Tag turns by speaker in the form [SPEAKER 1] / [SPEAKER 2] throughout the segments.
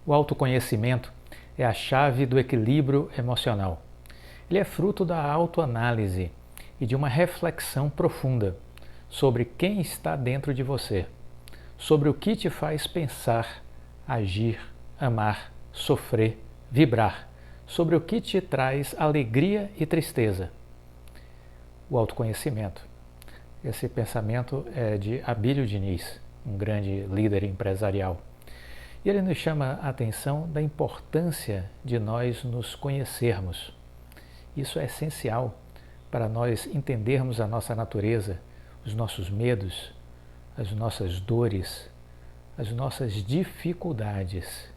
[SPEAKER 1] O autoconhecimento é a chave do equilíbrio emocional. Ele é fruto da autoanálise e de uma reflexão profunda sobre quem está dentro de você, sobre o que te faz pensar, agir, amar, sofrer, vibrar, sobre o que te traz alegria e tristeza. O autoconhecimento. Esse pensamento é de Abílio Diniz, um grande líder empresarial. E ele nos chama a atenção da importância de nós nos conhecermos. Isso é essencial para nós entendermos a nossa natureza, os nossos medos, as nossas dores, as nossas dificuldades.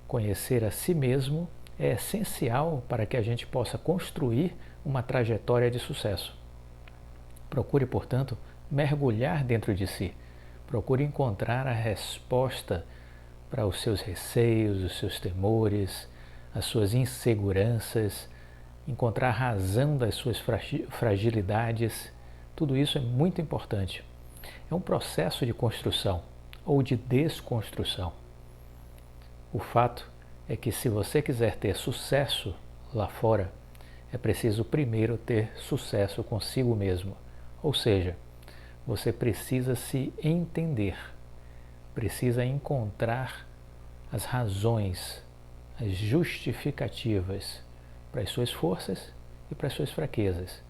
[SPEAKER 1] Conhecer a si mesmo é essencial para que a gente possa construir uma trajetória de sucesso. Procure, portanto, mergulhar dentro de si. Procure encontrar a resposta para os seus receios, os seus temores, as suas inseguranças, encontrar a razão das suas fragilidades. Tudo isso é muito importante. É um processo de construção ou de desconstrução. O fato é que se você quiser ter sucesso lá fora, é preciso primeiro ter sucesso consigo mesmo. Ou seja, você precisa se entender, precisa encontrar as razões, as justificativas para as suas forças e para as suas fraquezas,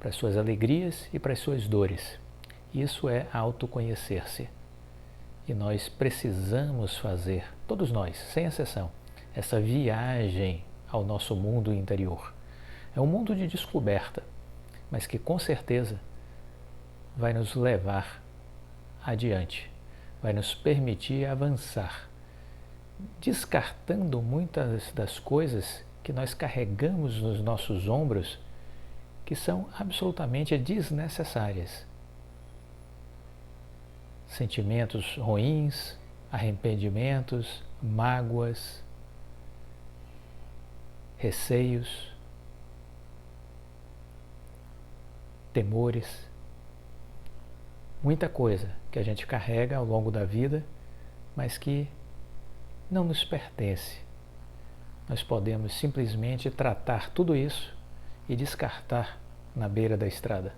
[SPEAKER 1] para as suas alegrias e para as suas dores. Isso é autoconhecer-se. E nós precisamos fazer, todos nós, sem exceção, essa viagem ao nosso mundo interior. É um mundo de descoberta, mas que com certeza vai nos levar adiante, vai nos permitir avançar, descartando muitas das coisas que nós carregamos nos nossos ombros, que são absolutamente desnecessárias. Sentimentos ruins, arrependimentos, mágoas, receios, temores, muita coisa que a gente carrega ao longo da vida, mas que não nos pertence. Nós podemos simplesmente tratar tudo isso e descartar na beira da estrada,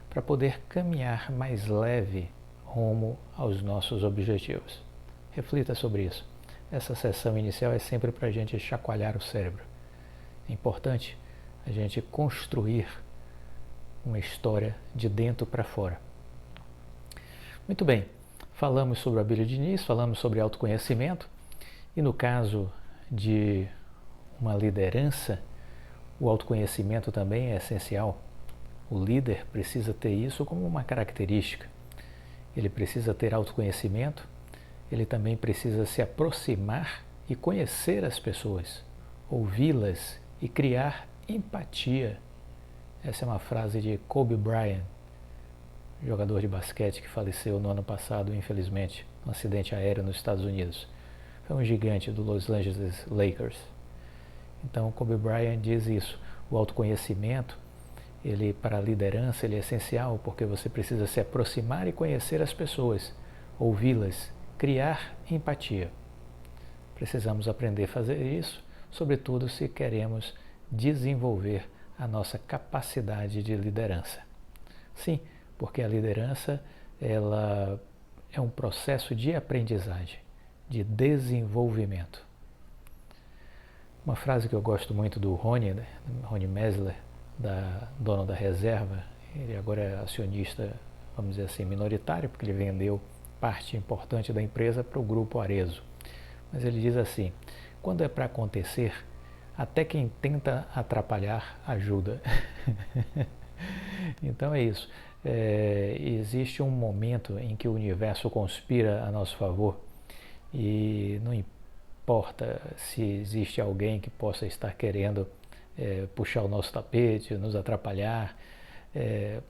[SPEAKER 1] para poder caminhar mais leve rumo aos nossos objetivos. Reflita sobre isso. Essa sessão inicial é sempre para a gente chacoalhar o cérebro. É importante a gente construir uma história de dentro para fora. Muito bem, falamos sobre Abílio Diniz, falamos sobre autoconhecimento e no caso de uma liderança, o autoconhecimento também é essencial. O líder precisa ter isso como uma característica. Ele precisa ter autoconhecimento, ele também precisa se aproximar e conhecer as pessoas, ouvi-las e criar empatia. Essa é uma frase de Kobe Bryant, jogador de basquete que faleceu no ano passado, infelizmente, num acidente aéreo nos Estados Unidos. Foi um gigante do Los Angeles Lakers. Então, Kobe Bryant diz isso. O autoconhecimento, ele para a liderança, ele é essencial porque você precisa se aproximar e conhecer as pessoas, ouvi-las, criar empatia. Precisamos aprender a fazer isso, sobretudo se queremos desenvolver a nossa capacidade de liderança. Sim, porque a liderança ela é um processo de aprendizagem, de desenvolvimento. Uma frase que eu gosto muito do Rony Meisler, dono da Reserva, ele agora é acionista, vamos dizer assim, minoritário, porque ele vendeu parte importante da empresa para o grupo Arezzo. Mas ele diz assim: quando é para acontecer, até quem tenta atrapalhar ajuda. Então é isso. Existe um momento em que o universo conspira a nosso favor e não importa se existe alguém que possa estar querendo puxar o nosso tapete, nos atrapalhar. É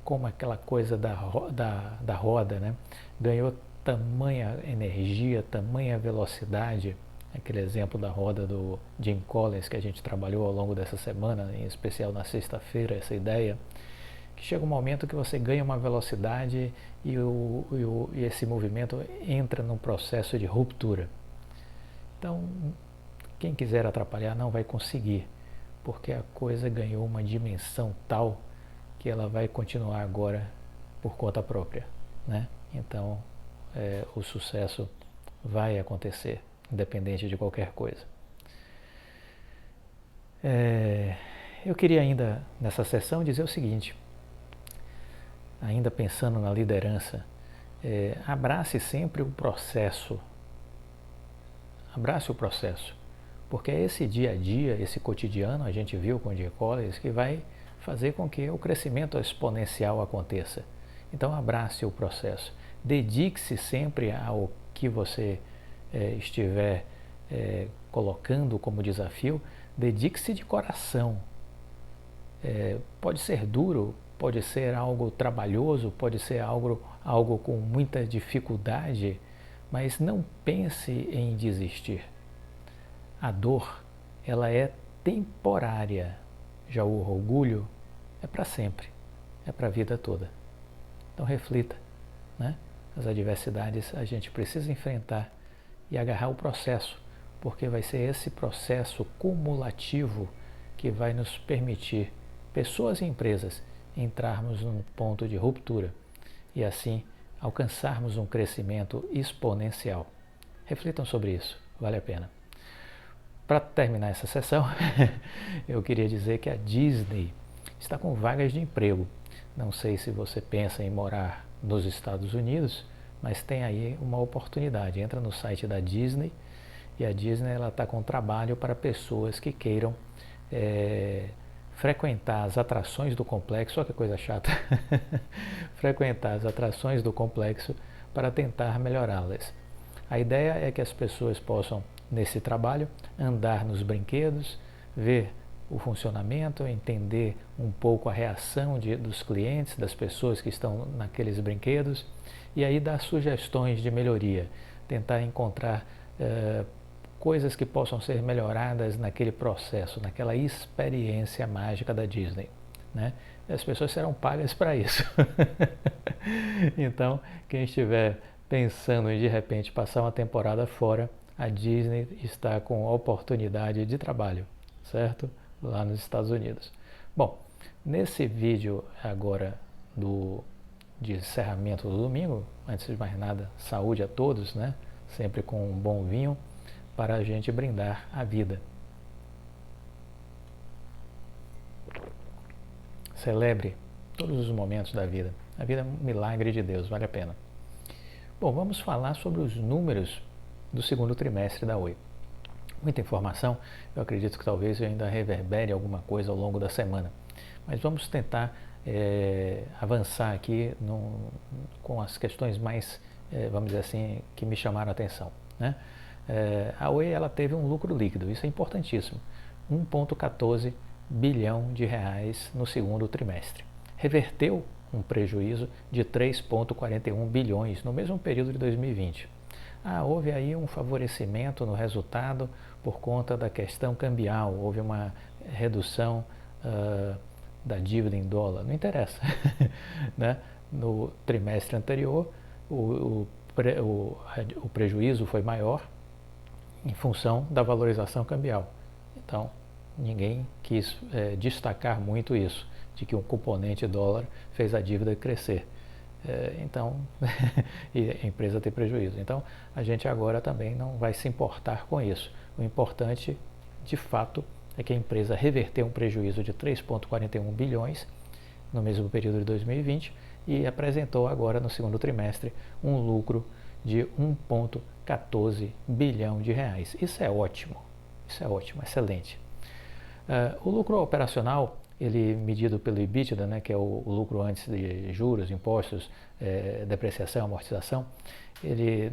[SPEAKER 1] como aquela coisa da roda, né? Ganhou tamanha energia, tamanha velocidade, aquele exemplo da roda do Jim Collins que a gente trabalhou ao longo dessa semana, em especial na sexta-feira, essa ideia, que chega um momento que você ganha uma velocidade e esse movimento entra num processo de ruptura. Então, quem quiser atrapalhar não vai conseguir, porque a coisa ganhou uma dimensão tal que ela vai continuar agora por conta própria, né? Então, o sucesso vai acontecer, independente de qualquer coisa. Eu queria ainda, nessa sessão, dizer o seguinte, ainda pensando na liderança, abrace sempre o processo. Abrace o processo, porque é esse dia a dia, esse cotidiano, a gente viu com o Jay Collins, que vai fazer com que o crescimento exponencial aconteça. Então abrace o processo, dedique-se sempre ao que você estiver colocando como desafio, dedique-se de coração. Pode ser duro, pode ser algo trabalhoso, pode ser algo com muita dificuldade, mas não pense em desistir. A dor, ela é temporária. Já o orgulho é para sempre, é para a vida toda. Então reflita, né? As adversidades a gente precisa enfrentar e agarrar o processo, porque vai ser esse processo cumulativo que vai nos permitir, pessoas e empresas, entrarmos num ponto de ruptura e assim alcançarmos um crescimento exponencial. Reflitam sobre isso, vale a pena. Para terminar essa sessão, eu queria dizer que a Disney está com vagas de emprego. Não sei se você pensa em morar nos Estados Unidos, mas tem aí uma oportunidade. Entra no site da Disney e a Disney está com trabalho para pessoas que queiram frequentar as atrações do complexo, olha que coisa chata, frequentar as atrações do complexo para tentar melhorá-las. A ideia é que as pessoas possam, nesse trabalho, andar nos brinquedos, ver o funcionamento, entender um pouco a reação dos clientes, das pessoas que estão naqueles brinquedos e aí dar sugestões de melhoria, tentar encontrar coisas que possam ser melhoradas naquele processo, naquela experiência mágica da Disney, né? E as pessoas serão pagas para isso. Então, quem estiver pensando em de repente passar uma temporada fora, a Disney está com oportunidade de trabalho, certo? Lá nos Estados Unidos. Bom, nesse vídeo agora de encerramento do domingo, antes de mais nada, saúde a todos, né? Sempre com um bom vinho para a gente brindar a vida. Celebre todos os momentos da vida. A vida é um milagre de Deus, vale a pena. Bom, vamos falar sobre os números do segundo trimestre da Oi. Muita informação, eu acredito que talvez eu ainda reverbere alguma coisa ao longo da semana. Mas vamos tentar avançar aqui com as questões mais, vamos dizer assim, que me chamaram a atenção, né? A Oi ela teve um lucro líquido, isso é importantíssimo, 1,14 bilhão de reais no segundo trimestre. Reverteu um prejuízo de 3,41 bilhões no mesmo período de 2020. Houve aí um favorecimento no resultado por conta da questão cambial, houve uma redução da dívida em dólar, não interessa. Né? No trimestre anterior, o prejuízo foi maior em função da valorização cambial. Então, ninguém quis destacar muito isso, de que um componente dólar fez a dívida crescer. Então, e a empresa tem prejuízo. Então, a gente agora também não vai se importar com isso. O importante, de fato, é que a empresa reverteu um prejuízo de 3,41 bilhões no mesmo período de 2020 e apresentou agora no segundo trimestre um lucro de 1,14 bilhão de reais. Isso é ótimo, excelente. O lucro operacional, ele medido pelo EBITDA, né, que é o lucro antes de juros, impostos, depreciação, amortização, ele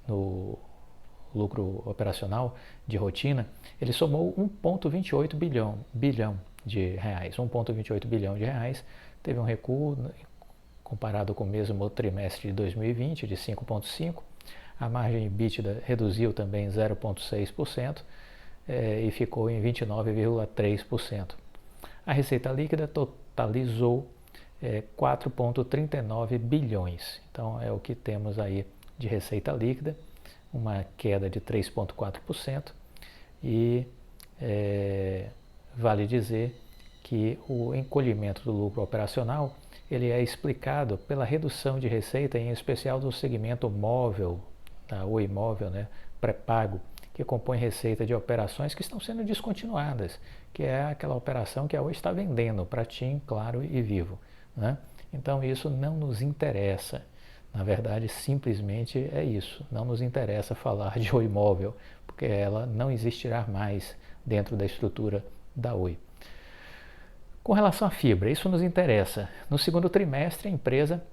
[SPEAKER 1] no lucro operacional de rotina, ele somou 1,28 bilhão de reais. 1,28 bilhão de reais, teve um recuo comparado com o mesmo trimestre de 2020 de 5,5%. A margem EBITDA reduziu também 0,6%. E ficou em 29,3%. A receita líquida totalizou 4,39 bilhões. Então é o que temos aí de receita líquida, uma queda de 3,4%, e vale dizer que o encolhimento do lucro operacional ele é explicado pela redução de receita, em especial do segmento móvel, da Oi Móvel, né, pré-pago, que compõe receita de operações que estão sendo descontinuadas, que é aquela operação que a Oi está vendendo para TIM, Claro e Vivo, né? Então isso não nos interessa. Na verdade, simplesmente é isso. Não nos interessa falar de Oi Móvel, porque ela não existirá mais dentro da estrutura da Oi. Com relação à fibra, isso nos interessa. No segundo trimestre, a empresa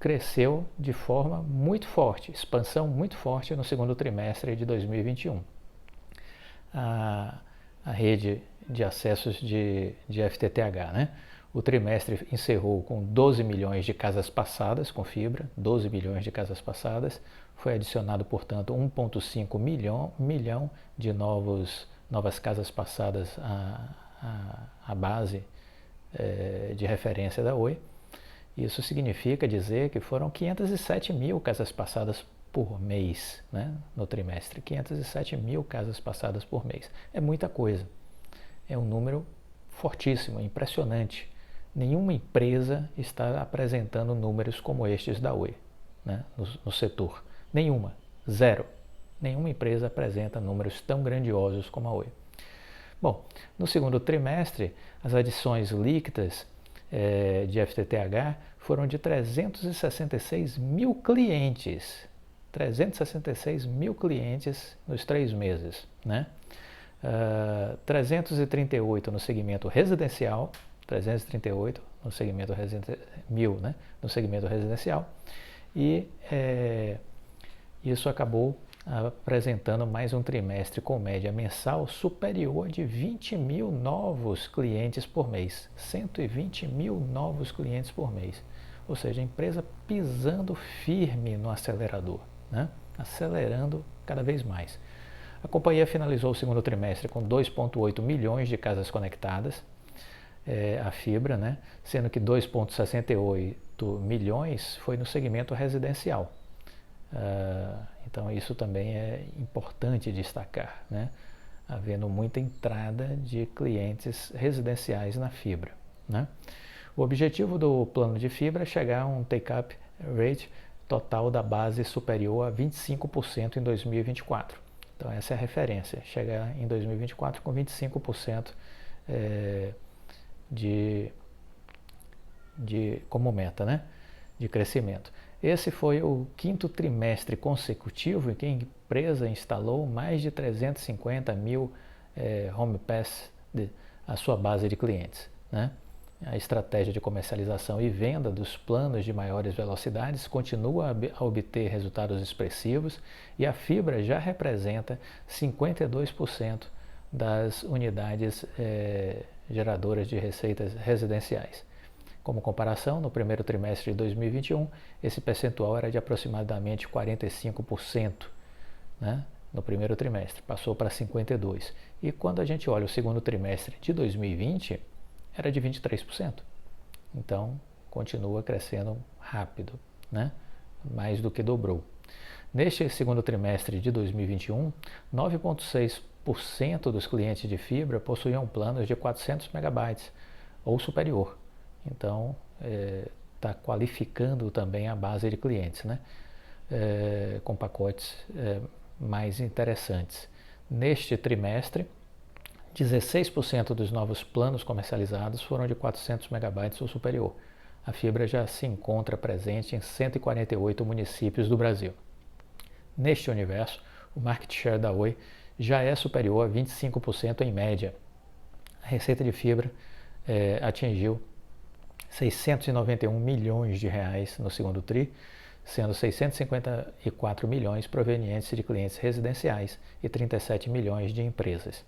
[SPEAKER 1] cresceu de forma muito forte, expansão muito forte no segundo trimestre de 2021. A rede de acessos de FTTH, né? O trimestre encerrou com 12 milhões de casas passadas com fibra, 12 milhões de casas passadas. Foi adicionado, portanto, 1,5 milhão de novas casas passadas à base de referência da Oi. Isso significa dizer que foram 507 mil casas passadas por mês, né, no trimestre. 507 mil casas passadas por mês. É muita coisa. É um número fortíssimo, impressionante. Nenhuma empresa está apresentando números como estes da Oi, né, no setor. Nenhuma. Zero. Nenhuma empresa apresenta números tão grandiosos como a Oi. Bom, no segundo trimestre, as adições líquidas de FTTH foram de 366 mil clientes. 366 mil clientes nos 3 meses, né? 338 no segmento residencial, 338 no segmento mil, né? No segmento residencial, e isso acabou apresentando mais um trimestre com média mensal superior de 20 mil novos clientes por mês, 120 mil novos clientes por mês, ou seja, a empresa pisando firme no acelerador, né? Acelerando cada vez mais. A companhia finalizou o segundo trimestre com 2,8 milhões de casas conectadas à fibra, né? Sendo que 2,68 milhões foi no segmento residencial. Então isso também é importante destacar, né? Havendo muita entrada de clientes residenciais na fibra, né? O objetivo do plano de fibra é chegar a um take-up rate total da base superior a 25% em 2024. Então essa é a referência, chegar em 2024 com 25% como meta, né, de crescimento. Esse foi o 5º trimestre consecutivo em que a empresa instalou mais de 350 mil Home Pass, a sua base de clientes, né? A estratégia de comercialização e venda dos planos de maiores velocidades continua a obter resultados expressivos, e a fibra já representa 52% das unidades geradoras de receitas residenciais. Como comparação, no primeiro trimestre de 2021, esse percentual era de aproximadamente 45%, né? No primeiro trimestre, passou para 52%. E quando a gente olha o segundo trimestre de 2020, era de 23%. Então, continua crescendo rápido, né? Mais do que dobrou. Neste segundo trimestre de 2021, 9,6% dos clientes de fibra possuíam planos de 400 megabytes ou superior. Então, está qualificando também a base de clientes, né? Com pacotes mais interessantes. Neste trimestre, 16% dos novos planos comercializados foram de 400 megabytes ou superior. A fibra já se encontra presente em 148 municípios do Brasil. Neste universo, o market share da Oi já é superior a 25% em média. A receita de fibra atingiu 691 milhões de reais no segundo TRI, sendo 654 milhões provenientes de clientes residenciais e 37 milhões de empresas.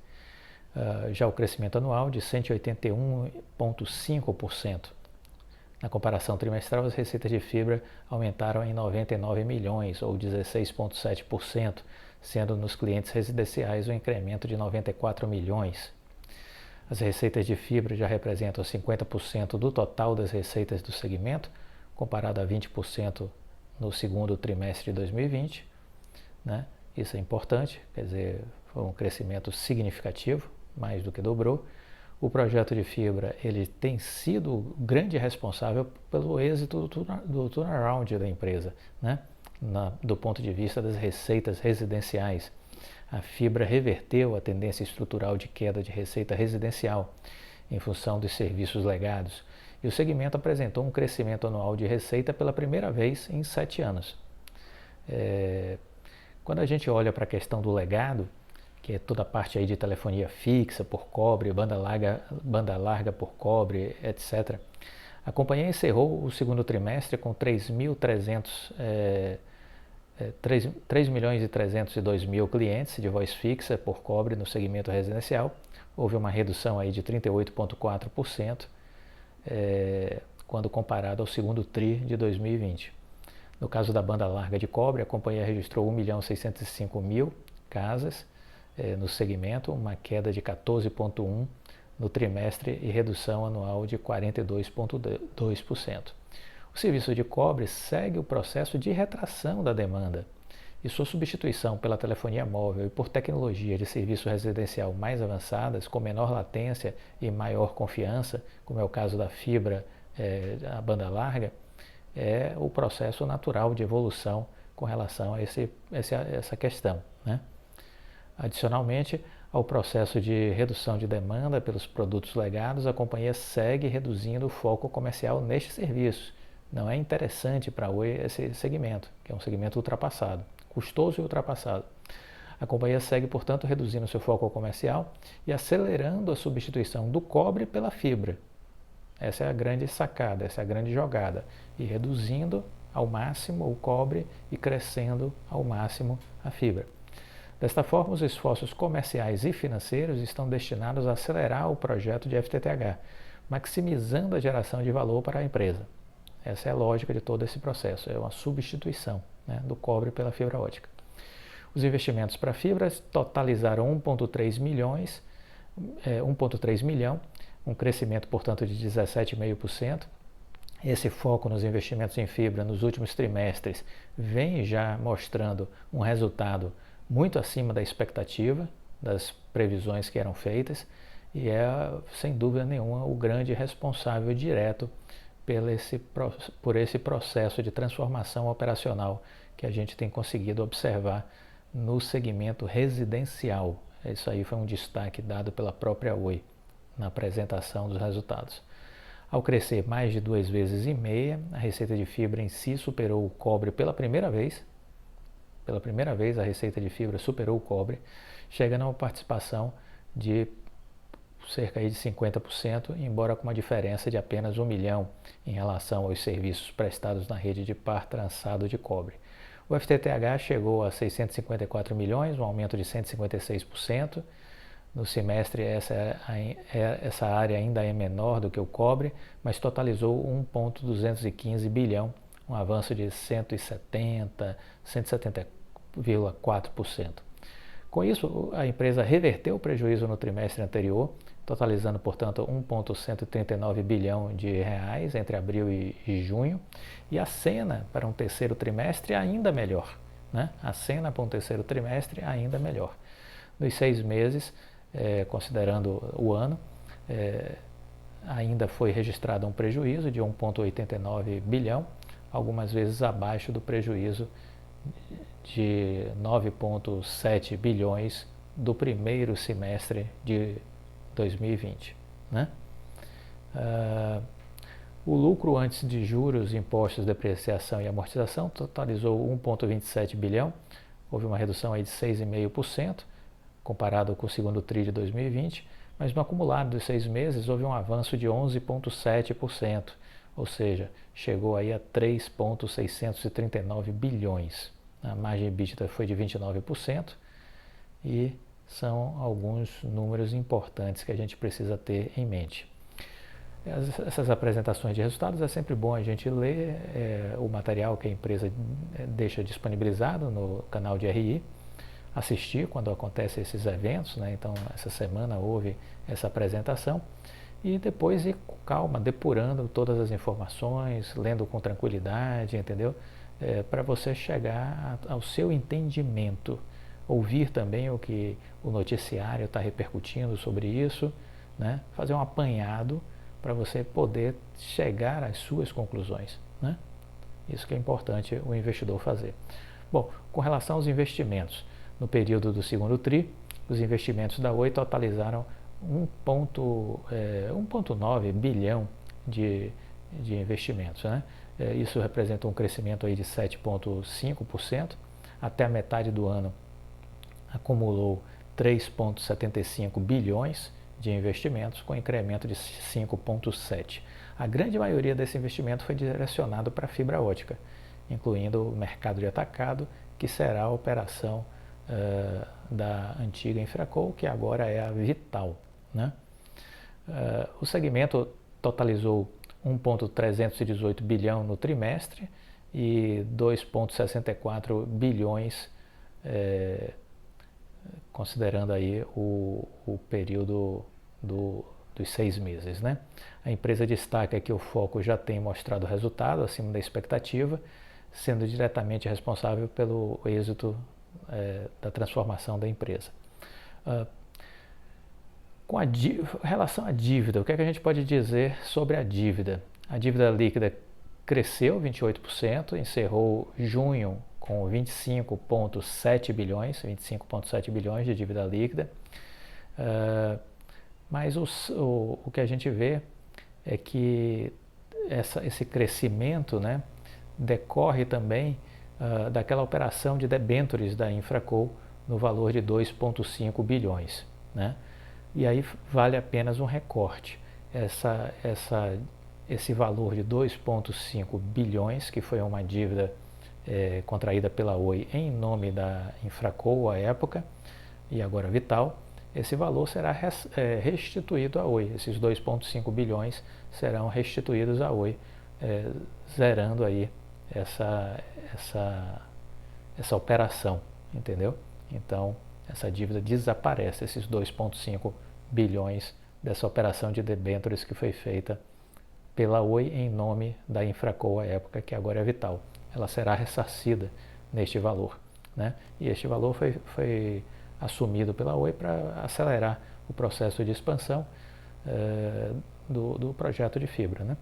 [SPEAKER 1] Já o crescimento anual de 181,5%. Na comparação trimestral, as receitas de fibra aumentaram em 99 milhões, ou 16,7%, sendo nos clientes residenciais um incremento de 94 milhões. As receitas de fibra já representam 50% do total das receitas do segmento, comparado a 20% no segundo trimestre de 2020. Né? Isso é importante, quer dizer, foi um crescimento significativo, mais do que dobrou. O projeto de fibra ele tem sido o grande responsável pelo êxito do turnaround da empresa, né? Do ponto de vista das receitas residenciais. A fibra reverteu a tendência estrutural de queda de receita residencial em função dos serviços legados, e o segmento apresentou um crescimento anual de receita pela primeira vez em 7 anos. Quando a gente olha para a questão do legado, que é toda a parte aí de telefonia fixa por cobre, banda larga por cobre, etc. A companhia encerrou o segundo trimestre com 3.302.000 clientes de voz fixa por cobre no segmento residencial. Houve uma redução aí de 38,4% quando comparado ao segundo TRI de 2020. No caso da banda larga de cobre, a companhia registrou 1.605.000 casas no segmento, uma queda de 14,1% no trimestre e redução anual de 42,2%. O serviço de cobre segue o processo de retração da demanda e sua substituição pela telefonia móvel e por tecnologia de serviço residencial mais avançadas, com menor latência e maior confiança, como é o caso da fibra, a banda larga, é o processo natural de evolução com relação a essa questão, né? Adicionalmente ao processo de redução de demanda pelos produtos legados, a companhia segue reduzindo o foco comercial neste serviço. Não é interessante para a Oi esse segmento, que é um segmento ultrapassado, custoso e ultrapassado. A companhia segue, portanto, reduzindo seu foco comercial e acelerando a substituição do cobre pela fibra. Essa é a grande sacada, essa é a grande jogada. E reduzindo ao máximo o cobre e crescendo ao máximo a fibra. Desta forma, os esforços comerciais e financeiros estão destinados a acelerar o projeto de FTTH, maximizando a geração de valor para a empresa. Essa é a lógica de todo esse processo, é uma substituição, né, do cobre pela fibra ótica. Os investimentos para fibras totalizaram 1,3 milhão, um crescimento, portanto, de 17,5%. Esse foco nos investimentos em fibra nos últimos trimestres vem já mostrando um resultado muito acima da expectativa, das previsões que eram feitas, e é, sem dúvida nenhuma, o grande responsável direto por esse processo de transformação operacional que a gente tem conseguido observar no segmento residencial. Isso aí foi um destaque dado pela própria Oi na apresentação dos resultados. Ao crescer mais de 2,5 vezes, a receita de fibra em si superou o cobre pela primeira vez. Pela primeira vez, a receita de fibra superou o cobre, chegando a uma participação de cerca de 50%, embora com uma diferença de apenas 1 milhão em relação aos serviços prestados na rede de par trançado de cobre. O FTTH chegou a 654 milhões, um aumento de 156%. No semestre, essa área ainda é menor do que o cobre, mas totalizou 1,215 bilhão, um avanço de 170,4%. Com isso, a empresa reverteu o prejuízo no trimestre anterior, totalizando, portanto, 1,139 bilhão de reais entre abril e junho, e acena para um terceiro trimestre ainda melhor, né? Acena para um terceiro trimestre ainda melhor. Nos 6 meses, considerando o ano, ainda foi registrado um prejuízo de 1,89 bilhão, algumas vezes abaixo do prejuízo de 9,7 bilhões do primeiro semestre de 2020. Né? O lucro antes de juros, impostos, depreciação e amortização totalizou 1,27 bilhão, houve uma redução aí de 6,5%, comparado com o segundo TRI de 2020, mas no acumulado dos 6 meses houve um avanço de 11,7%, ou seja, chegou aí a 3,639 bilhões. A margem EBITDA foi de 29% e são alguns números importantes que a gente precisa ter em mente. Essas apresentações de resultados é sempre bom a gente ler o material que a empresa deixa disponibilizado no canal de RI. assistir quando acontecem esses eventos, né? Então essa semana houve essa apresentação e depois ir com calma, depurando todas as informações, lendo com tranquilidade, entendeu? Para você chegar ao seu entendimento, ouvir também o que o noticiário está repercutindo sobre isso, né? Fazer um apanhado para você poder chegar às suas conclusões, né? Isso que é importante o investidor fazer. Bom, com relação aos investimentos, no período do segundo TRI, os investimentos da Oi totalizaram 1,9 bilhão de investimentos, né? Isso representa um crescimento aí de 7,5%. Até a metade do ano acumulou 3,75 bilhões de investimentos, com incremento de 5,7%. A grande maioria desse investimento foi direcionado para a fibra ótica, incluindo o mercado de atacado, que será a operação da antiga Infraco, que agora é a Vital, né? O segmento totalizou 1,318 bilhão no trimestre e 2,64 bilhões considerando aí o período dos 6 meses, né? A empresa destaca que o foco já tem mostrado resultado acima da expectativa, sendo diretamente responsável pelo êxito da transformação da empresa. Com relação à dívida, o que é que a gente pode dizer sobre a dívida? A dívida líquida cresceu 28%, encerrou junho com 25,7 bilhões de dívida líquida. Mas o que a gente vê é que esse crescimento, né, decorre também daquela operação de debêntures da Infraco no valor de 2,5 bilhões. Né? E aí vale apenas um recorte. Esse valor de 2,5 bilhões, que foi uma dívida contraída pela Oi em nome da Infraco à época, e agora Vital, esse valor será restituído à Oi. Esses 2,5 bilhões serão restituídos à Oi, zerando aí essa operação, entendeu? Então, essa dívida desaparece, esses 2,5 bilhões dessa operação de debêntures que foi feita pela Oi em nome da Infraco à época, que agora é Vital. Ela será ressarcida neste valor, né? E este valor foi assumido pela Oi para acelerar o processo de expansão do projeto de fibra, né?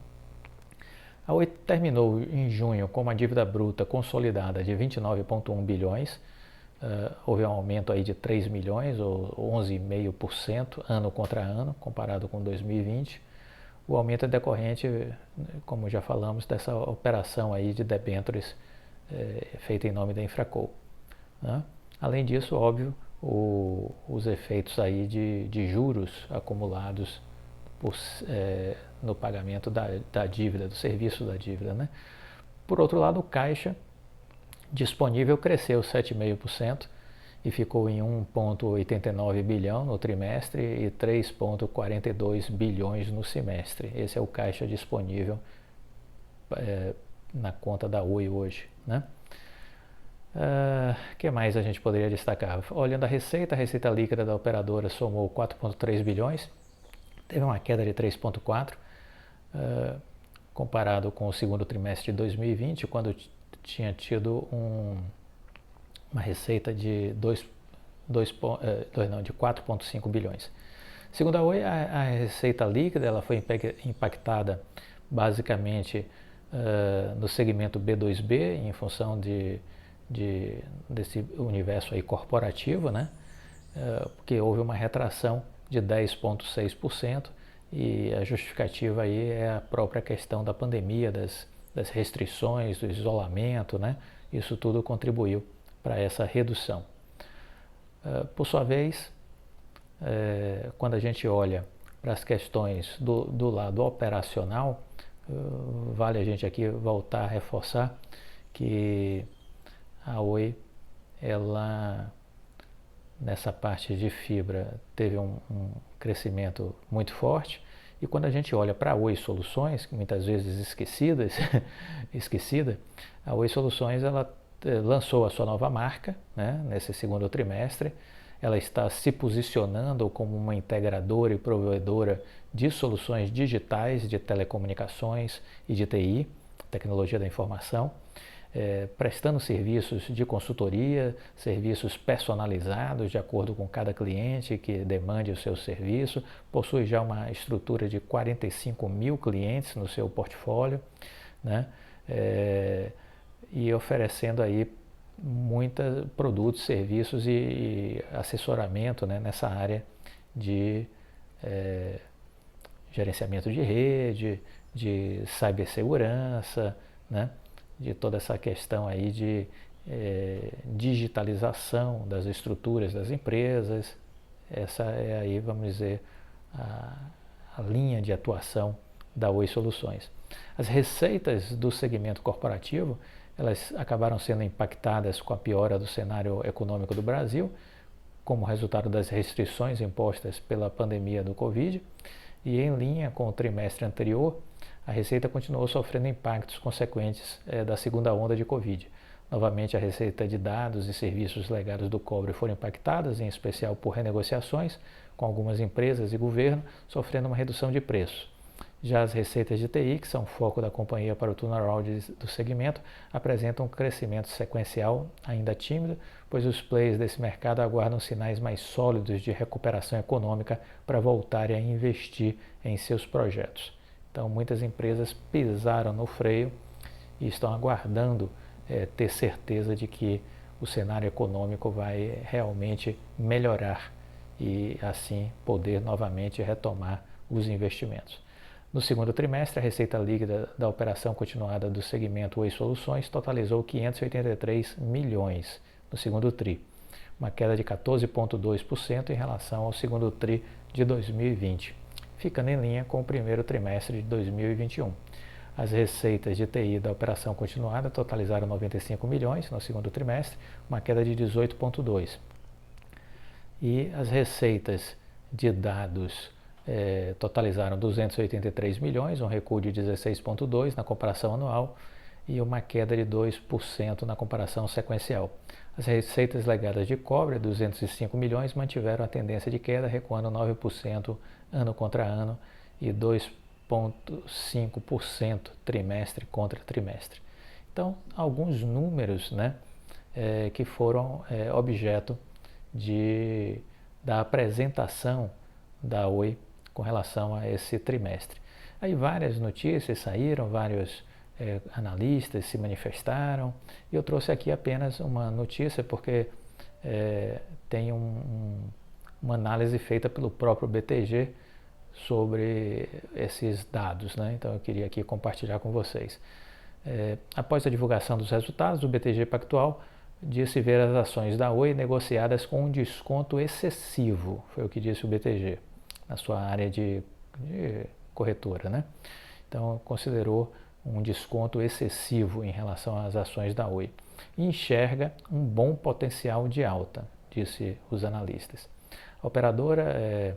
[SPEAKER 1] A Oi terminou em junho com uma dívida bruta consolidada de 29,1 bilhões, houve um aumento aí de 3 milhões, ou 11,5% ano contra ano, comparado com 2020. O aumento é decorrente, como já falamos, dessa operação aí de debêntures feita em nome da Infraco, né? Além disso, óbvio, os efeitos aí de juros acumulados no pagamento da dívida, do serviço da dívida, né? Por outro lado, o caixa disponível cresceu 7,5% e ficou em 1,89 bilhão no trimestre e 3,42 bilhões no semestre. Esse é o caixa disponível na conta da Oi hoje, né? Que mais a gente poderia destacar? Olhando a receita líquida da operadora somou 4,3 bilhões, teve uma queda de 3,4%, comparado com o segundo trimestre de 2020, quando tinha tido uma receita de 4,5 bilhões. Segundo a Oi, a receita líquida ela foi impactada basicamente no segmento B2B, em função desse universo aí corporativo, né? Porque houve uma retração de 10,6% e a justificativa aí é a própria questão da pandemia, das restrições, do isolamento, né? Isso tudo contribuiu para essa redução. Por sua vez, quando a gente olha para as questões do lado operacional, vale a gente aqui voltar a reforçar que a Oi, ela nessa parte de fibra teve um crescimento muito forte, e quando a gente olha para a Oi Soluções, que muitas vezes esquecida, a Oi Soluções ela lançou a sua nova marca, né, nesse segundo trimestre. Ela está se posicionando como uma integradora e provedora de soluções digitais de telecomunicações e de TI, tecnologia da informação, prestando serviços de consultoria, serviços personalizados de acordo com cada cliente que demande o seu serviço. Possui já uma estrutura de 45 mil clientes no seu portfólio, né? E oferecendo aí muitos produtos, serviços e assessoramento, né, nessa área de gerenciamento de rede, de cibersegurança, né, de toda essa questão aí de digitalização das estruturas das empresas. Essa é aí, vamos dizer, a linha de atuação da Oi Soluções. As receitas do segmento corporativo, elas acabaram sendo impactadas com a piora do cenário econômico do Brasil, como resultado das restrições impostas pela pandemia do Covid, e em linha com o trimestre anterior, a receita continuou sofrendo impactos consequentes da segunda onda de Covid. Novamente, a receita de dados e serviços legados do cobre foram impactadas, em especial por renegociações com algumas empresas e governo, sofrendo uma redução de preço. Já as receitas de TI, que são foco da companhia para o turnaround do segmento, apresentam um crescimento sequencial ainda tímido, pois os players desse mercado aguardam sinais mais sólidos de recuperação econômica para voltarem a investir em seus projetos. Então, muitas empresas pisaram no freio e estão aguardando ter certeza de que o cenário econômico vai realmente melhorar e assim poder novamente retomar os investimentos. No segundo trimestre, a receita líquida da operação continuada do segmento Oi Soluções totalizou 583 milhões no segundo TRI, uma queda de 14,2% em relação ao segundo TRI de 2020, ficando em linha com o primeiro trimestre de 2021. As receitas de TI da operação continuada totalizaram 95 milhões no segundo trimestre, uma queda de 18,2%. E as receitas de dados totalizaram 283 milhões, um recuo de 16,2% na comparação anual e uma queda de 2% na comparação sequencial. As receitas legadas de cobre, 205 milhões, mantiveram a tendência de queda, recuando 9% ano contra ano e 2,5% trimestre contra trimestre. Então, alguns números, né, que foram objeto da apresentação da Oi com relação a esse trimestre. Aí várias notícias saíram, vários analistas se manifestaram, e eu trouxe aqui apenas uma notícia porque tem uma análise feita pelo próprio BTG sobre esses dados, né? Então eu queria aqui compartilhar com vocês. Após a divulgação dos resultados, o BTG Pactual disse ver as ações da Oi negociadas com um desconto excessivo, foi o que disse o BTG, na sua área de corretora, né? Então, considerou um desconto excessivo em relação às ações da Oi. E enxerga um bom potencial de alta, disse os analistas. A operadora,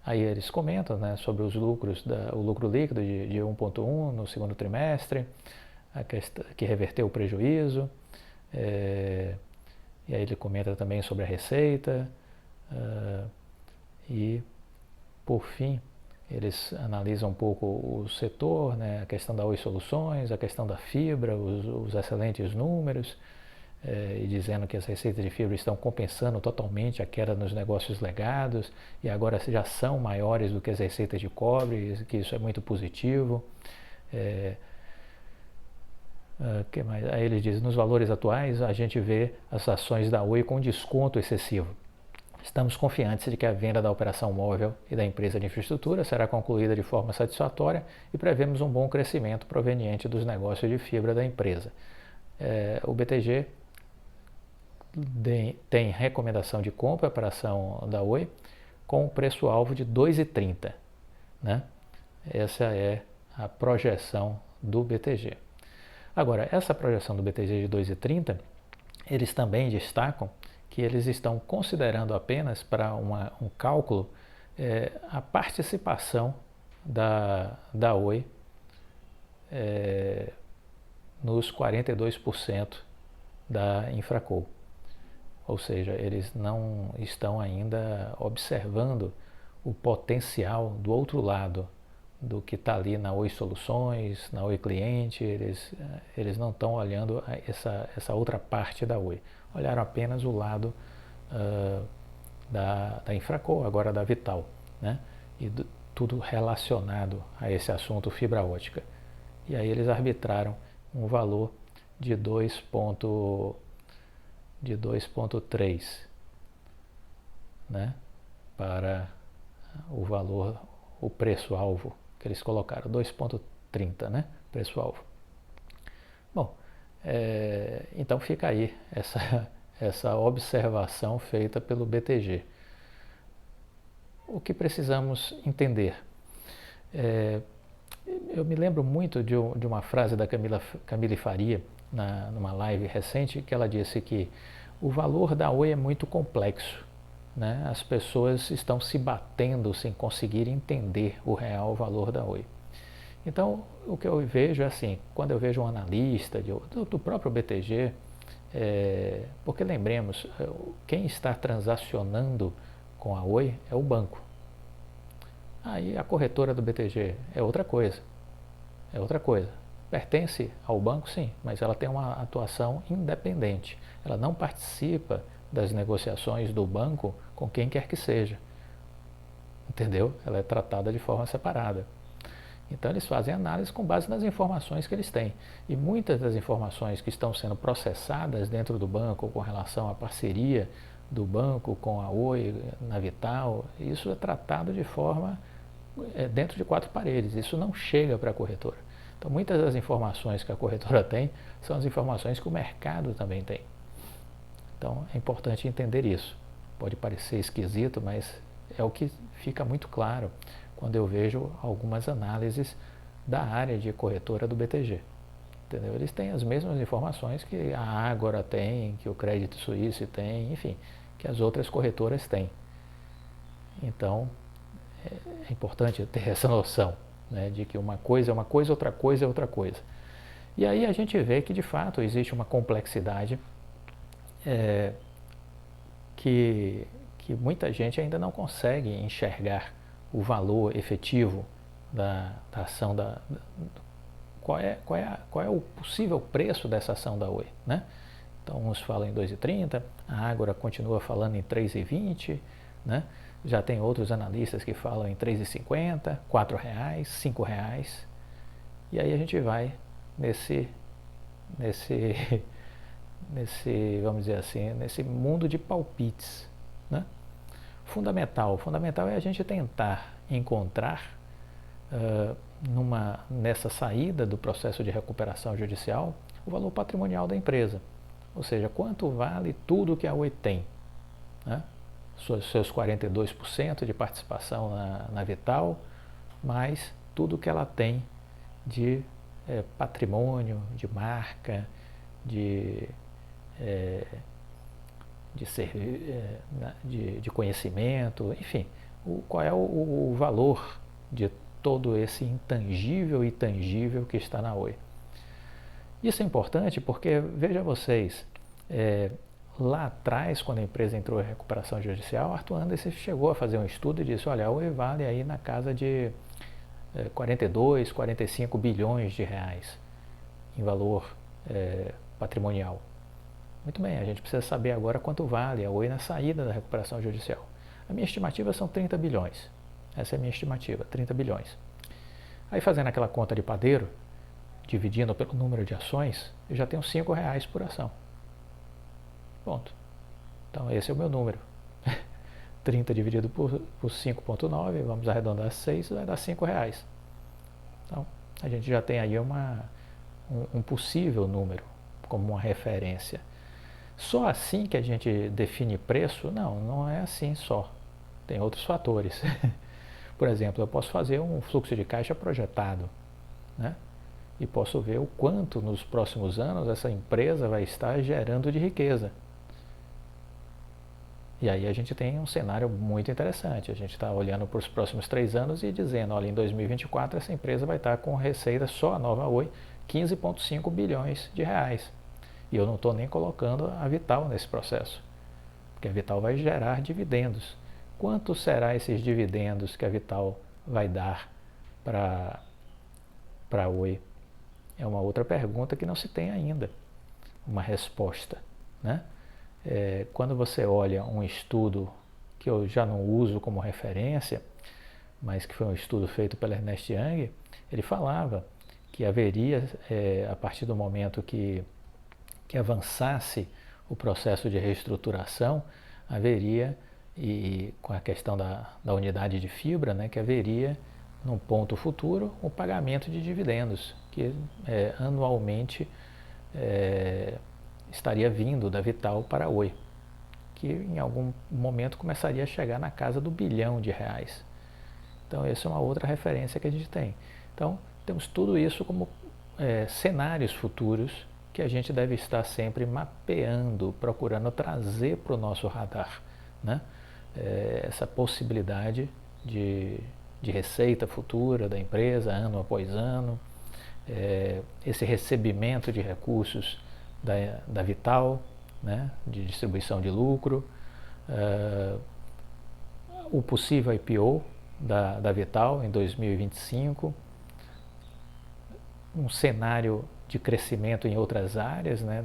[SPEAKER 1] aí eles comentam, né, sobre os lucros, o lucro líquido de 1,1 no segundo trimestre, que reverteu o prejuízo, e aí ele comenta também sobre a receita, e por fim eles analisam um pouco o setor, né, a questão da Oi Soluções, a questão da fibra, os excelentes números, e dizendo que as receitas de fibra estão compensando totalmente a queda nos negócios legados e agora já são maiores do que as receitas de cobre, que isso é muito positivo. Que mais? Aí ele diz, nos valores atuais a gente vê as ações da Oi com desconto excessivo. Estamos confiantes de que a venda da operação móvel e da empresa de infraestrutura será concluída de forma satisfatória e prevemos um bom crescimento proveniente dos negócios de fibra da empresa. O BTG tem recomendação de compra para a operação da Oi com o preço-alvo de R$ 2,30. Né? Essa é a projeção do BTG. Agora, essa projeção do BTG de 2,30, eles também destacam que eles estão considerando apenas para um cálculo a participação da Oi nos 42% da Infraco. Ou seja, eles não estão ainda observando o potencial do outro lado, do que está ali na Oi Soluções, na Oi Cliente. Eles não estão olhando essa outra parte da Oi. Olharam apenas o lado da Infraco, agora da Vital, né? E tudo relacionado a esse assunto fibra ótica. E aí eles arbitraram um valor de 2,3, né, para o valor, o preço-alvo que eles colocaram, 2,30, né, preço-alvo. Bom, então fica aí essa observação feita pelo BTG. O que precisamos entender? Eu me lembro muito de uma frase da Camille Faria, numa live recente, que ela disse que o valor da Oi é muito complexo, né? As pessoas estão se batendo sem conseguir entender o real valor da Oi. Então, o que eu vejo é assim, quando eu vejo um analista do próprio BTG, porque lembremos, quem está transacionando com a Oi é o banco. Aí a corretora do BTG é outra coisa. É outra coisa. Pertence ao banco, sim, mas ela tem uma atuação independente. Ela não participa das negociações do banco com quem quer que seja. Entendeu? Ela é tratada de forma separada. Então eles fazem análise com base nas informações que eles têm. E muitas das informações que estão sendo processadas dentro do banco com relação à parceria do banco com a Oi, na Vital, isso é tratado de forma dentro de 4 paredes. Isso não chega para a corretora. Então muitas das informações que a corretora tem são as informações que o mercado também tem. Então é importante entender isso. Pode parecer esquisito, mas é o que fica muito claro quando eu vejo algumas análises da área de corretora do BTG. Entendeu? Eles têm as mesmas informações que a Ágora tem, que o Credit Suisse tem, enfim, que as outras corretoras têm. Então, é importante ter essa noção, né, de que uma coisa é uma coisa, outra coisa é outra coisa. E aí a gente vê que, de fato, existe uma complexidade que muita gente ainda não consegue enxergar o valor efetivo da ação qual é o possível preço dessa ação da Oi, né? Então uns falam em 2,30, a Ágora continua falando em 3,20, né? Já tem outros analistas que falam em 3,50, R$ 4, R$ 5. E aí a gente vai nesse vamos dizer assim, nesse mundo de palpites, né? Fundamental é a gente tentar encontrar nessa saída do processo de recuperação judicial o valor patrimonial da empresa, ou seja, quanto vale tudo que a Oi tem, né? Seus 42% de participação na Vital, mais tudo que ela tem de patrimônio, de marca, de conhecimento, enfim, qual é o valor de todo esse intangível e tangível que está na Oi. Isso é importante porque, veja vocês, lá atrás, quando a empresa entrou em recuperação judicial, Arthur Andersen chegou a fazer um estudo e disse, olha, a Oi vale aí na casa de 42, 45 bilhões de reais em valor patrimonial. Muito bem, a gente precisa saber agora quanto vale a Oi na saída da recuperação judicial. A minha estimativa são 30 bilhões. Essa é a minha estimativa, 30 bilhões. Aí fazendo aquela conta de padeiro, dividindo pelo número de ações, eu já tenho R$ 5 por ação. Ponto. Então esse é o meu número. 30 dividido por 5,9, vamos arredondar 6, vai dar R$ 5. Então a gente já tem aí um possível número como uma referência. Só assim que a gente define preço? Não, não é assim só. Tem outros fatores. Por exemplo, eu posso fazer um fluxo de caixa projetado, né? E posso ver o quanto nos próximos anos essa empresa vai estar gerando de riqueza. E aí a gente tem um cenário muito interessante. A gente está olhando para os próximos 3 anos e dizendo, olha, em 2024 essa empresa vai estar com receita, só a nova Oi, 15,5 bilhões de reais. E eu não estou nem colocando a Vital nesse processo, porque a Vital vai gerar dividendos. Quanto será esses dividendos que a Vital vai dar para a Oi? É uma outra pergunta que não se tem ainda uma resposta, né? Quando você olha um estudo que eu já não uso como referência, mas que foi um estudo feito pela Ernst Young, ele falava que haveria, a partir do momento que avançasse o processo de reestruturação, haveria, e com a questão da unidade de fibra, né, que haveria, num ponto futuro, o pagamento de dividendos, que anualmente estaria vindo da Vital para a Oi, que em algum momento começaria a chegar na casa do bilhão de reais. Então, essa é uma outra referência que a gente tem. Então, temos tudo isso como cenários futuros que a gente deve estar sempre mapeando, procurando trazer para o nosso radar, né? Essa possibilidade de receita futura da empresa, ano após ano, esse recebimento de recursos da Vital, né, de distribuição de lucro, o possível IPO da Vital em 2025, um cenário de crescimento em outras áreas, né,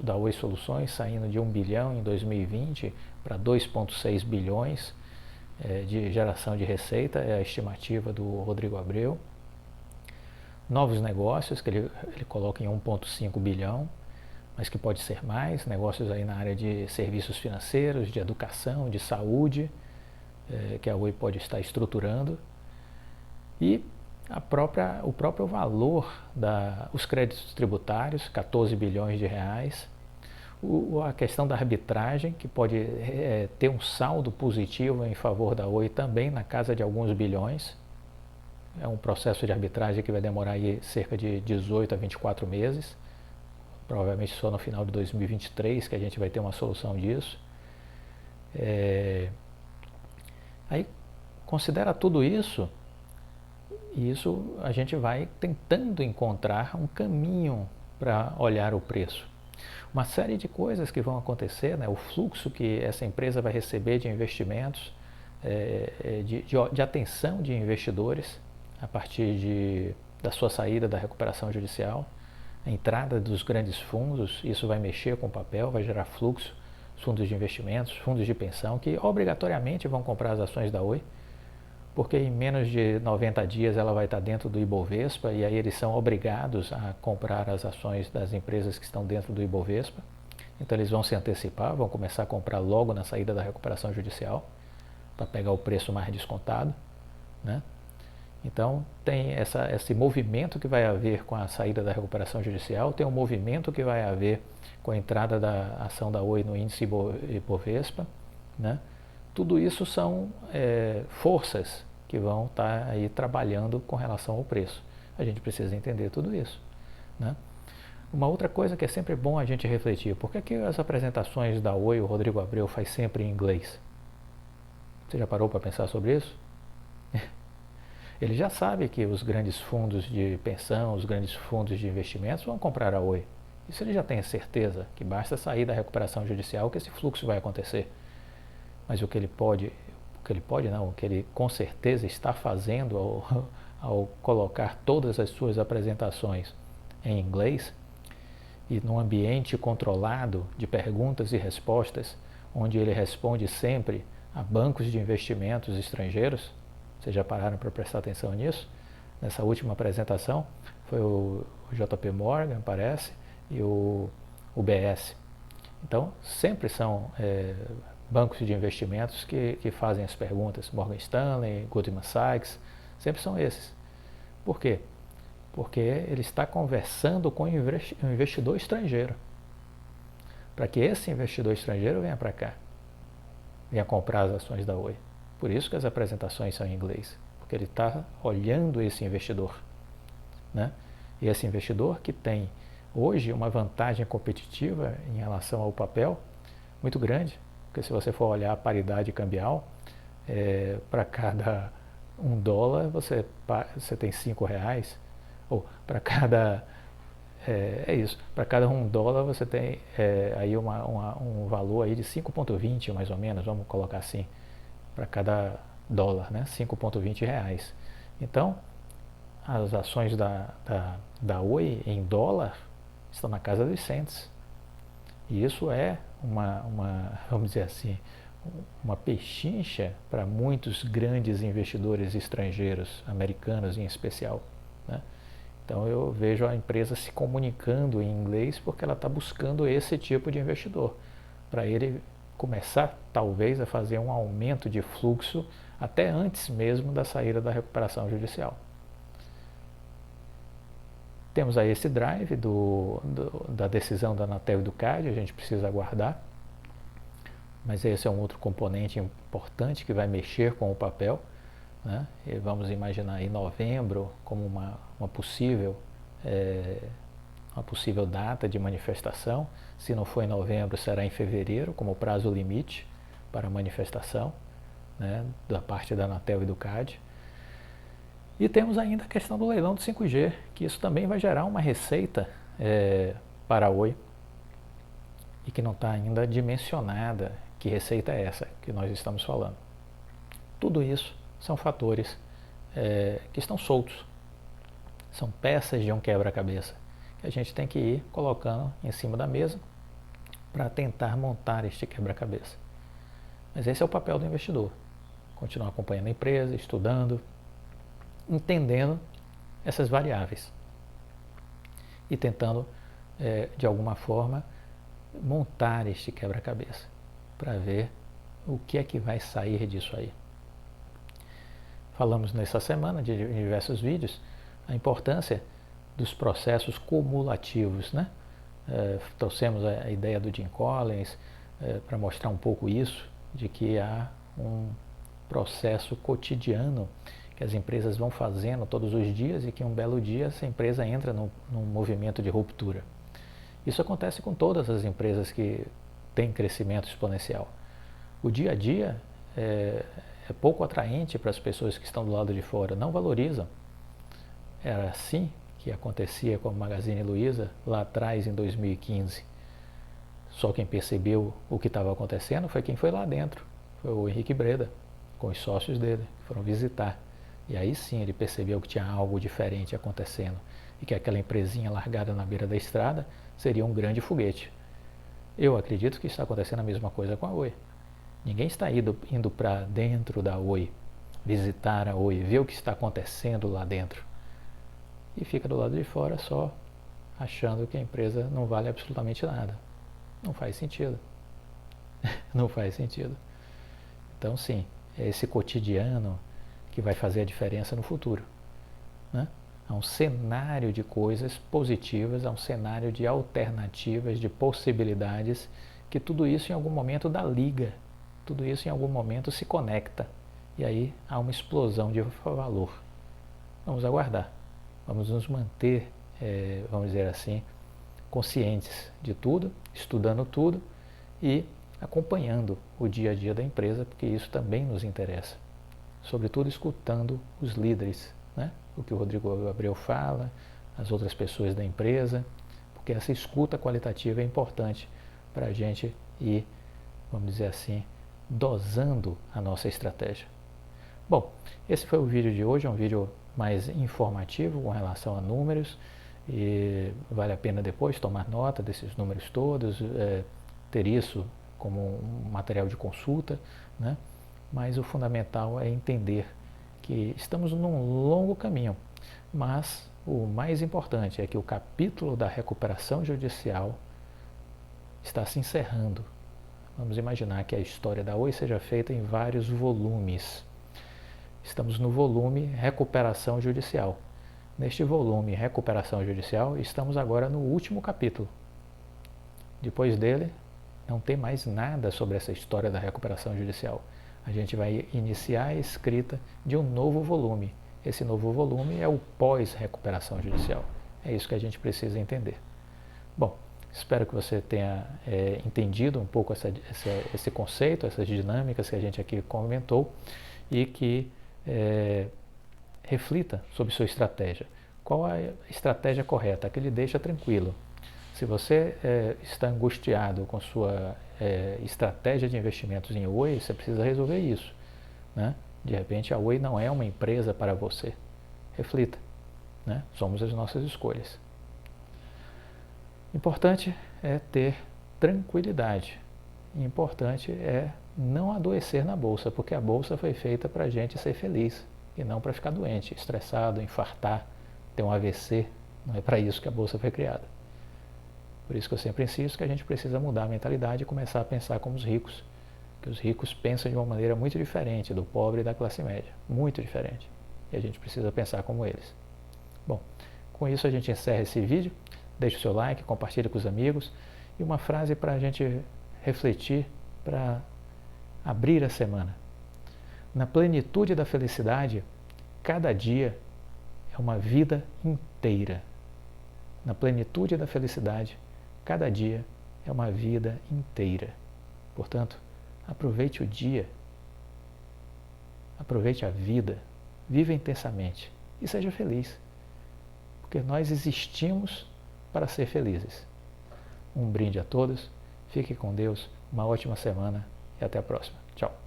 [SPEAKER 1] da Oi Soluções, saindo de 1 bilhão em 2020 para 2,6 bilhões de geração de receita, é a estimativa do Rodrigo Abreu. Novos negócios, que ele coloca em 1,5 bilhão, mas que pode ser mais, negócios aí na área de serviços financeiros, de educação, de saúde, que a Oi pode estar estruturando. E o próprio valor os créditos tributários, 14 bilhões de reais, a questão da arbitragem, que pode ter um saldo positivo em favor da Oi também na casa de alguns bilhões. É um processo de arbitragem que vai demorar aí cerca de 18 a 24 meses, provavelmente só no final de 2023 que a gente vai ter uma solução disso. Aí considera tudo isso, e isso a gente vai tentando encontrar um caminho para olhar o preço. Uma série de coisas que vão acontecer, né? O fluxo que essa empresa vai receber de investimentos, de atenção de investidores a partir da sua saída da recuperação judicial, a entrada dos grandes fundos, isso vai mexer com o papel, vai gerar fluxo, fundos de investimentos, fundos de pensão, que obrigatoriamente vão comprar as ações da Oi, porque em menos de 90 dias ela vai estar dentro do Ibovespa e aí eles são obrigados a comprar as ações das empresas que estão dentro do Ibovespa. Então eles vão se antecipar, vão começar a comprar logo na saída da recuperação judicial para pegar o preço mais descontado, né? Então tem esse movimento que vai haver com a saída da recuperação judicial, tem um movimento que vai haver com a entrada da ação da Oi no índice Ibovespa, né? Tudo isso são forças que vão estar aí trabalhando com relação ao preço. A gente precisa entender tudo isso, né? Uma outra coisa que é sempre bom a gente refletir, por que as apresentações da Oi, o Rodrigo Abreu, faz sempre em inglês? Você já parou para pensar sobre isso? Ele já sabe que os grandes fundos de pensão, os grandes fundos de investimentos vão comprar a Oi. Isso ele já tem certeza, que basta sair da recuperação judicial que esse fluxo vai acontecer. Mas o que ele com certeza está fazendo ao colocar todas as suas apresentações em inglês e num ambiente controlado de perguntas e respostas, onde ele responde sempre a bancos de investimentos estrangeiros. Vocês já pararam para prestar atenção nisso? Nessa última apresentação foi o JP Morgan, parece, e o UBS. Então, sempre são bancos de investimentos que fazem as perguntas. Morgan Stanley, Goldman Sachs, sempre são esses. Por quê? Porque ele está conversando com um investidor estrangeiro. Para que esse investidor estrangeiro venha para cá, venha comprar as ações da Oi. Por isso que as apresentações são em inglês, porque ele está olhando esse investidor, né? E esse investidor que tem hoje uma vantagem competitiva em relação ao papel muito grande, porque se você for olhar a paridade cambial, para cada $1 você tem R$5, ou para cada é isso, para cada $1 você tem aí um valor aí de 5,20 mais ou menos, vamos colocar assim, para cada dólar, né? 5,20 reais. Então, as ações da Oi em dólar estão na casa dos cents. E isso é vamos dizer assim, uma pechincha para muitos grandes investidores estrangeiros, americanos em especial, né? Então eu vejo a empresa se comunicando em inglês porque ela está buscando esse tipo de investidor, para ele começar talvez a fazer um aumento de fluxo até antes mesmo da saída da recuperação judicial. Temos aí esse drive da decisão da Anatel e do CAD, a gente precisa aguardar, mas esse é um outro componente importante que vai mexer com o papel, né? E vamos imaginar aí novembro como uma possível data de manifestação. Se não for em novembro, será em fevereiro como prazo limite para a manifestação, né, da parte da Anatel e do CAD. E temos ainda a questão do leilão do 5G, que isso também vai gerar uma receita para a Oi e que não está ainda dimensionada. Que receita é essa que nós estamos falando? Tudo isso são fatores que estão soltos, são peças de um quebra-cabeça que a gente tem que ir colocando em cima da mesa para tentar montar este quebra-cabeça. Mas esse é o papel do investidor, continuar acompanhando a empresa, estudando, entendendo essas variáveis e tentando, de alguma forma, montar este quebra-cabeça para ver o que é que vai sair disso aí. Falamos nessa semana, em diversos vídeos, a importância dos processos cumulativos, né? Trouxemos a ideia do Jim Collins para mostrar um pouco isso, de que há um processo cotidiano que as empresas vão fazendo todos os dias e que um belo dia essa empresa entra num movimento de ruptura. Isso acontece com todas as empresas que têm crescimento exponencial. O dia a dia é pouco atraente para as pessoas que estão do lado de fora, não valorizam. Era assim que acontecia com a Magazine Luiza lá atrás, em 2015. Só quem percebeu o que estava acontecendo foi quem foi lá dentro, foi o Henrique Breda, com os sócios dele, que foram visitar. E aí sim ele percebeu que tinha algo diferente acontecendo e que aquela empresinha largada na beira da estrada seria um grande foguete. Eu acredito que está acontecendo a mesma coisa com a Oi. Ninguém está indo para dentro da Oi, visitar a Oi, ver o que está acontecendo lá dentro. E fica do lado de fora só achando que a empresa não vale absolutamente nada. Não faz sentido. Não faz sentido. Então sim, é esse cotidiano que vai fazer a diferença no futuro, né? Há um cenário de coisas positivas, há um cenário de alternativas, de possibilidades, que tudo isso em algum momento dá liga, tudo isso em algum momento se conecta, e aí há uma explosão de valor. Vamos aguardar, vamos nos manter, vamos dizer assim, conscientes de tudo, estudando tudo e acompanhando o dia a dia da empresa, porque isso também nos interessa. Sobretudo escutando os líderes, né? O que o Rodrigo Abreu fala, as outras pessoas da empresa, porque essa escuta qualitativa é importante para a gente ir, vamos dizer assim, dosando a nossa estratégia. Bom, esse foi o vídeo de hoje, é um vídeo mais informativo com relação a números, e vale a pena depois tomar nota desses números todos, ter isso como um material de consulta, né? Mas o fundamental é entender que estamos num longo caminho, mas o mais importante é que o capítulo da recuperação judicial está se encerrando. Vamos imaginar que a história da Oi seja feita em vários volumes. Estamos no volume recuperação judicial. Neste volume recuperação judicial, estamos agora no último capítulo. Depois dele, não tem mais nada sobre essa história da recuperação judicial. A gente vai iniciar a escrita de um novo volume. Esse novo volume é o pós-recuperação judicial. É isso que a gente precisa entender. Bom, espero que você tenha entendido um pouco esse conceito, essas dinâmicas que a gente aqui comentou e que reflita sobre sua estratégia. qual a estratégia correta, a que lhe deixa tranquilo. Se você está angustiado com sua estratégia de investimentos em Oi, você precisa resolver isso, né? De repente a Oi não é uma empresa para você. Reflita, né? Somos as nossas escolhas. Importante é ter tranquilidade. Importante é não adoecer na bolsa, porque a bolsa foi feita para a gente ser feliz e não para ficar doente, estressado, infartar, ter um AVC. Não é para isso que a bolsa foi criada. Por isso que eu sempre insisto que a gente precisa mudar a mentalidade e começar a pensar como os ricos, que os ricos pensam de uma maneira muito diferente do pobre e da classe média, muito diferente. E a gente precisa pensar como eles. Bom, com isso a gente encerra esse vídeo. Deixe o seu like, compartilhe com os amigos e uma frase para a gente refletir, para abrir a semana. Na plenitude da felicidade, cada dia é uma vida inteira. Na plenitude da felicidade, cada dia é uma vida inteira. Portanto, aproveite o dia, aproveite a vida, viva intensamente e seja feliz. Porque nós existimos para ser felizes. Um brinde a todos, fique com Deus, uma ótima semana e até a próxima. Tchau.